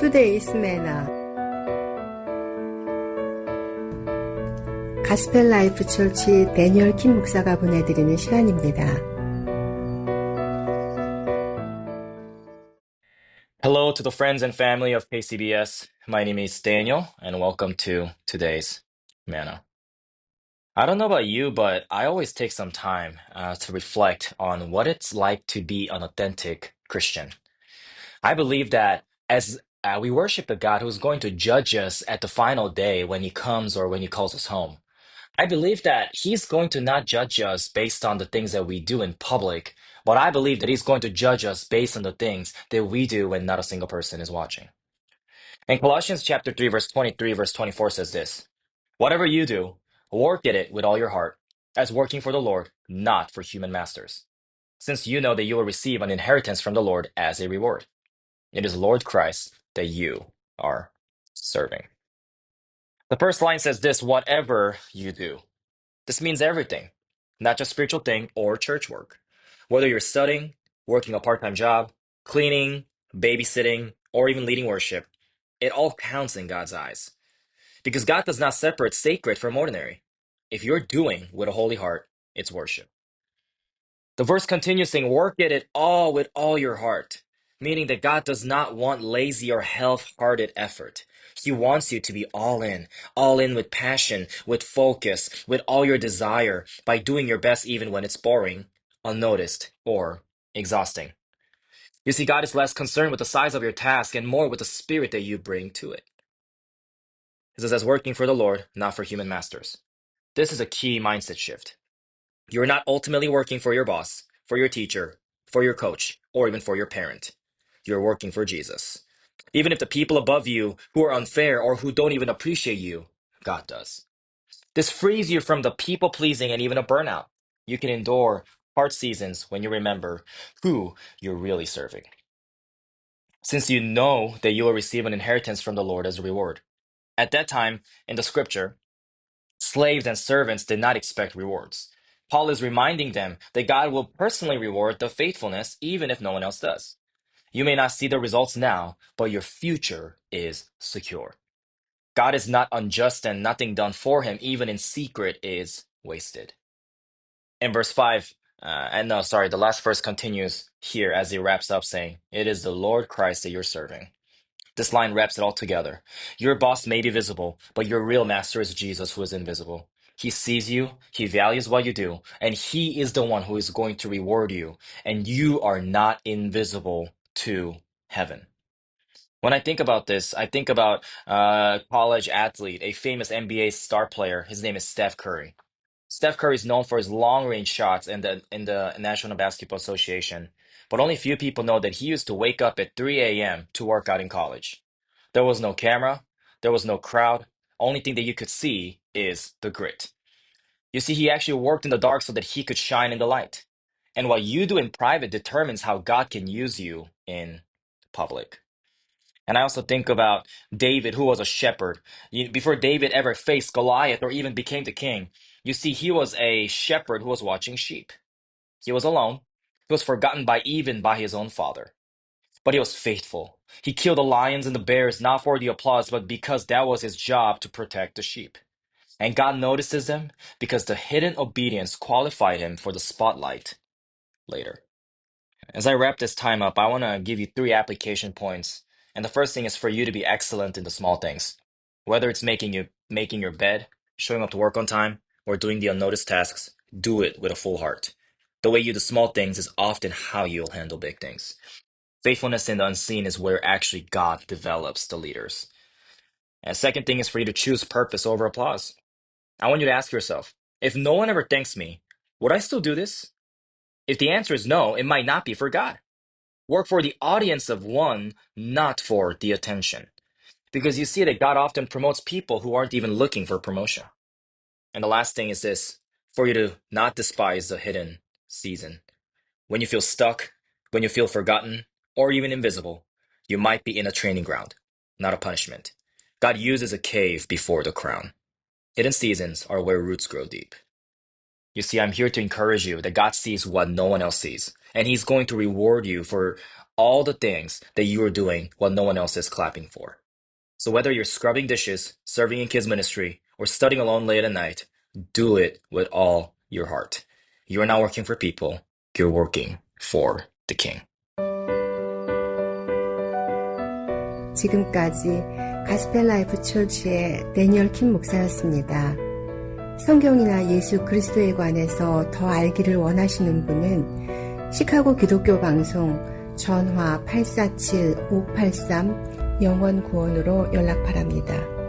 Today's Manna. 가스펠라이프 철치 데니얼 킴 목사가 보내드리는 시간입니다. Hello to the friends and family of KCBS. My name is Daniel, and welcome to today's Manna. I don't know about you, but I always take some time to reflect on what it's like to be an authentic Christian. I believe that as we worship the God who's going to judge us at the final day when He comes or when He calls us home, I believe that He's going to not judge us based on the things that we do in public, but I believe that He's going to judge us based on the things that we do when not a single person is watching. And Colossians chapter 3, verse 23, verse 24 says this: Whatever you do, work at it with all your heart, as working for the Lord, not for human masters, since you know that you will receive an inheritance from the Lord as a reward. It is Lord Christ that you are serving. The first line says this: whatever you do. This means everything, not just spiritual thing or church work. Whether you're studying, working a part-time job, cleaning, babysitting, or even leading worship, it all counts in God's eyes. Because God does not separate sacred from ordinary. If you're doing with a holy heart, it's worship. The verse continues saying, work at it all with all your heart, meaning that God does not want lazy or half-hearted effort. He wants you to be all in with passion, with focus, with all your desire, by doing your best even when it's boring, unnoticed, or exhausting. You see, God is less concerned with the size of your task and more with the spirit that you bring to it. It says, as working for the Lord, not for human masters. This is a key mindset shift. You're not ultimately working for your boss, for your teacher, for your coach, or even for your parent. You're working for Jesus. Even if the people above you who are unfair or who don't even appreciate you, God does. This frees you from the people pleasing and even a burnout. You can endure hard seasons when you remember who you're really serving. Since you know that you will receive an inheritance from the Lord as a reward. At that time, in the scripture, slaves and servants did not expect rewards. Paul is reminding them that God will personally reward the faithfulness even if no one else does. You may not see the results now, but your future is secure. God is not unjust and nothing done for him, even in secret, is wasted. In verse 5, the last verse continues here as he wraps up saying, it is the Lord Christ that you're serving. This line wraps it all together. Your boss may be visible, but your real master is Jesus, who is invisible. He sees you, he values what you do, and he is the one who is going to reward you. And you are not invisible to heaven. When I think about this, I think about a college athlete, a famous NBA star player. His name is Steph Curry. Steph Curry is known for his long-range shots in the National Basketball Association, but only few people know that he used to wake up at 3 a.m. to work out in college. There was no camera, there was no crowd. Only thing that you could see is the grit. You see, he actually worked in the dark so that he could shine in the light. And what you do in private determines how God can use you in public. And I also think about David, who was a shepherd. Before David ever faced Goliath or even became the king, you see, he was a shepherd who was watching sheep. He was alone. He was forgotten by his own father. But he was faithful. He killed the lions and the bears, not for the applause, but because that was his job to protect the sheep. And God notices him because the hidden obedience qualified him for the spotlight later. As I wrap this time up, I want to give you 3 application points. And the first thing is for you to be excellent in the small things. Whether it's making your bed, showing up to work on time, or doing the unnoticed tasks, do it with a full heart. The way you do small things is often how you'll handle big things. Faithfulness in the unseen is where actually God develops the leaders. And second thing is for you to choose purpose over applause. I want you to ask yourself, if no one ever thanks me, would I still do this? If the answer is no, it might not be for God. Work for the audience of one, not for the attention. Because you see that God often promotes people who aren't even looking for promotion. And the last thing is this, for you to not despise the hidden season. When you feel stuck, when you feel forgotten, or even invisible, you might be in a training ground, not a punishment. God uses a cave before the crown. Hidden seasons are where roots grow deep. You see, I'm here to encourage you that God sees what no one else sees, and He's going to reward you for all the things that you are doing while no one else is clapping for. So whether you're scrubbing dishes, serving in kids ministry, or studying alone late at night, do it with all your heart. You're not working for people, you're working for the King. 지금까지 가스펠라이프 처치의 데니얼 킴 목사였습니다. 성경이나 예수 그리스도에 관해서 더 알기를 원하시는 분은 시카고 기독교 방송 전화 847-583 영원 구원으로 연락 바랍니다.